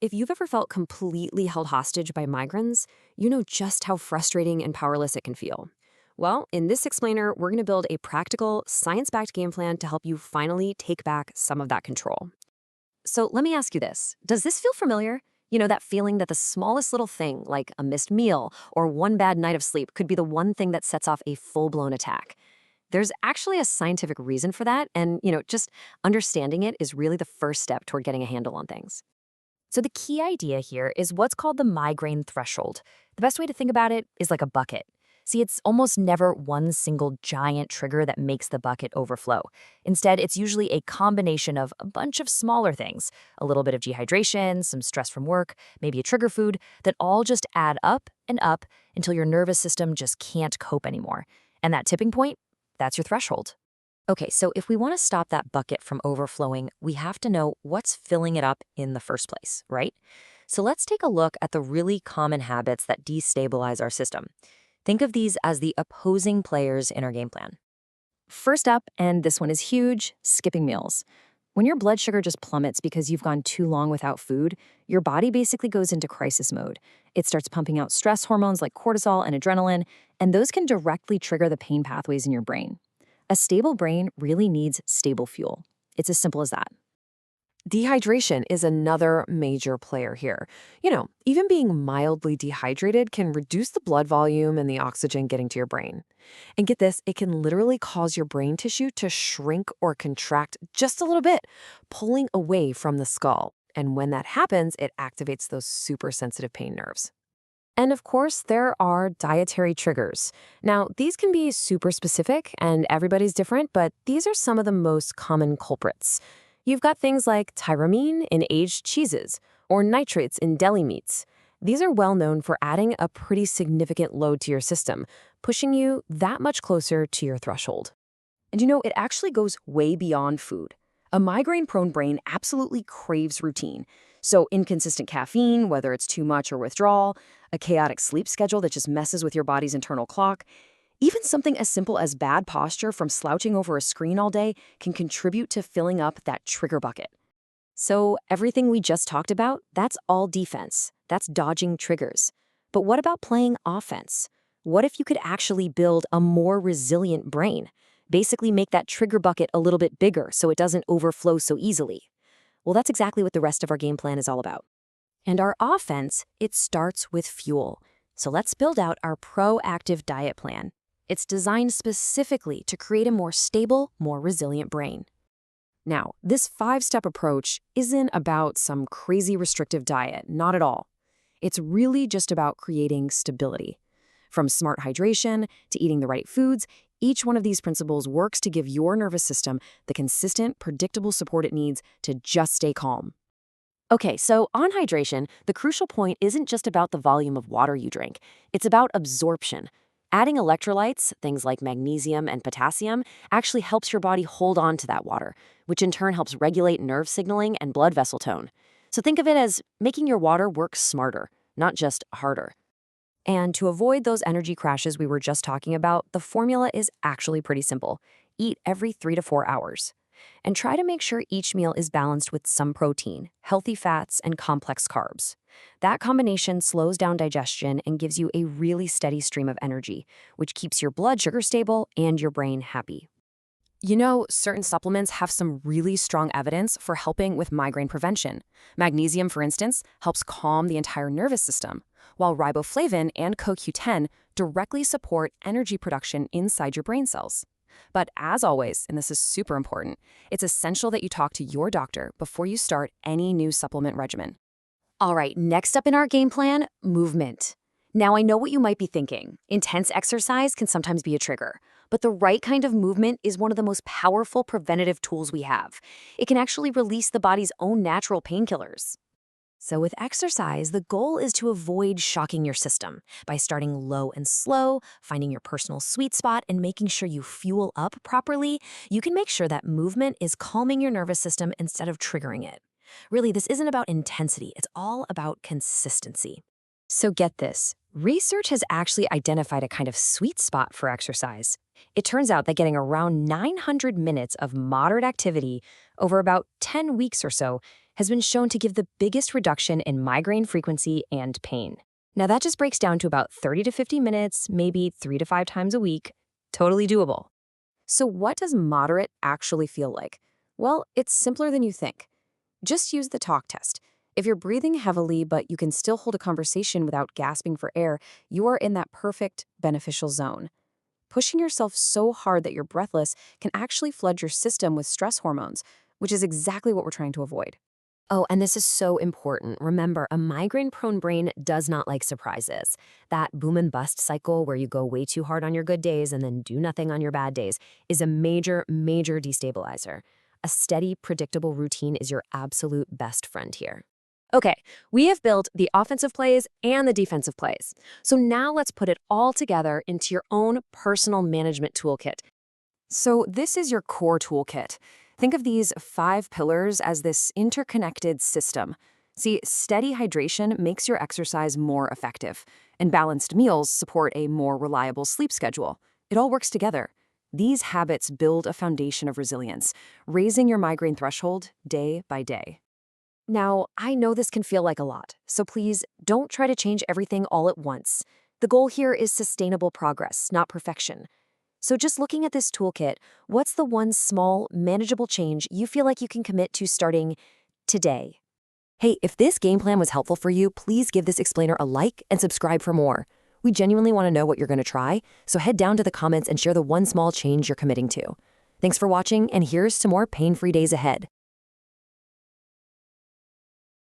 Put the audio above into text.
If you've ever felt completely held hostage by migraines, you know just how frustrating and powerless it can feel. Well, in this explainer, we're going to build a practical, science backed game plan to help you finally take back some of that control. So let me ask you this. Does this feel familiar? You know, that feeling that the smallest little thing, like a missed meal or one bad night of sleep, could be the one thing that sets off a full blown attack. There's actually a scientific reason for that, and, just understanding it is really the first step toward getting a handle on things. So the key idea here is what's called the migraine threshold. The best way to think about it is like a bucket. See, it's almost never one single giant trigger that makes the bucket overflow. Instead, it's usually a combination of a bunch of smaller things, a little bit of dehydration, some stress from work, maybe a trigger food, that all just add up and up until your nervous system just can't cope anymore. And that tipping point, that's your threshold. Okay, so if we want to stop that bucket from overflowing, we have to know what's filling it up in the first place, right? So let's take a look at the really common habits that destabilize our system. Think of these as the opposing players in our game plan. First up, and this one is huge, skipping meals. When your blood sugar just plummets because you've gone too long without food, your body basically goes into crisis mode. It starts pumping out stress hormones like cortisol and adrenaline, and those can directly trigger the pain pathways in your brain. A stable brain really needs stable fuel. It's as simple as that. Dehydration is another major player here. Even being mildly dehydrated can reduce the blood volume and the oxygen getting to your brain. And get this, it can literally cause your brain tissue to shrink or contract just a little bit, pulling away from the skull. And when that happens, it activates those super sensitive pain nerves. And of course, there are dietary triggers. Now, these can be super specific and everybody's different, but these are some of the most common culprits. You've got things like tyramine in aged cheeses or nitrates in deli meats. These are well known for adding a pretty significant load to your system, pushing you that much closer to your threshold. And it actually goes way beyond food. A migraine-prone brain absolutely craves routine. So inconsistent caffeine, whether it's too much or withdrawal, a chaotic sleep schedule that just messes with your body's internal clock, even something as simple as bad posture from slouching over a screen all day can contribute to filling up that trigger bucket. So everything we just talked about, that's all defense. That's dodging triggers. But what about playing offense? What if you could actually build a more resilient brain? Basically make that trigger bucket a little bit bigger so it doesn't overflow so easily. Well, that's exactly what the rest of our game plan is all about. And our offense, it starts with fuel. So let's build out our proactive diet plan. It's designed specifically to create a more stable, more resilient brain. Now, this 5-step approach isn't about some crazy restrictive diet, not at all. It's really just about creating stability. From smart hydration to eating the right foods, each one of these principles works to give your nervous system the consistent, predictable support it needs to just stay calm. Okay, so on hydration, the crucial point isn't just about the volume of water you drink. It's about absorption. Adding electrolytes, things like magnesium and potassium, actually helps your body hold on to that water, which in turn helps regulate nerve signaling and blood vessel tone. So think of it as making your water work smarter, not just harder. And to avoid those energy crashes we were just talking about, the formula is actually pretty simple. Eat every 3 to 4 hours. And try to make sure each meal is balanced with some protein, healthy fats, and complex carbs. That combination slows down digestion and gives you a really steady stream of energy, which keeps your blood sugar stable and your brain happy. Certain supplements have some really strong evidence for helping with migraine prevention. Magnesium, for instance, helps calm the entire nervous system, while riboflavin and CoQ10 directly support energy production inside your brain cells. But as always, and this is super important, it's essential that you talk to your doctor before you start any new supplement regimen. All right, next up in our game plan, movement. Now, I know what you might be thinking. Intense exercise can sometimes be a trigger, but the right kind of movement is one of the most powerful preventative tools we have. It can actually release the body's own natural painkillers. So with exercise, the goal is to avoid shocking your system by starting low and slow, finding your personal sweet spot, and making sure you fuel up properly. You can make sure that movement is calming your nervous system instead of triggering it. Really, this isn't about intensity. It's all about consistency. So get this. Research has actually identified a kind of sweet spot for exercise. It turns out that getting around 900 minutes of moderate activity over about 10 weeks or so has been shown to give the biggest reduction in migraine frequency and pain. Now that just breaks down to about 30 to 50 minutes, maybe 3 to 5 times a week. Totally doable. So what does moderate actually feel like? Well, it's simpler than you think. Just use the talk test. If you're breathing heavily but you can still hold a conversation without gasping for air, you are in that perfect, beneficial zone. Pushing yourself so hard that you're breathless can actually flood your system with stress hormones, which is exactly what we're trying to avoid. Oh, and this is so important. Remember, a migraine-prone brain does not like surprises. That boom and bust cycle where you go way too hard on your good days and then do nothing on your bad days is a major, major destabilizer. A steady, predictable routine is your absolute best friend here. Okay, we have built the offensive plays and the defensive plays. So now let's put it all together into your own personal management toolkit. So this is your core toolkit. Think of these 5 pillars as this interconnected system. See, steady hydration makes your exercise more effective, and balanced meals support a more reliable sleep schedule. It all works together. These habits build a foundation of resilience, raising your migraine threshold day by day. Now, I know this can feel like a lot, so please don't try to change everything all at once. The goal here is sustainable progress, not perfection. So just looking at this toolkit, what's the one small, manageable change you feel like you can commit to starting today? Hey, if this game plan was helpful for you, please give this explainer a like and subscribe for more. We genuinely want to know what you're going to try, so head down to the comments and share the one small change you're committing to. Thanks for watching, and here's to more pain-free days ahead.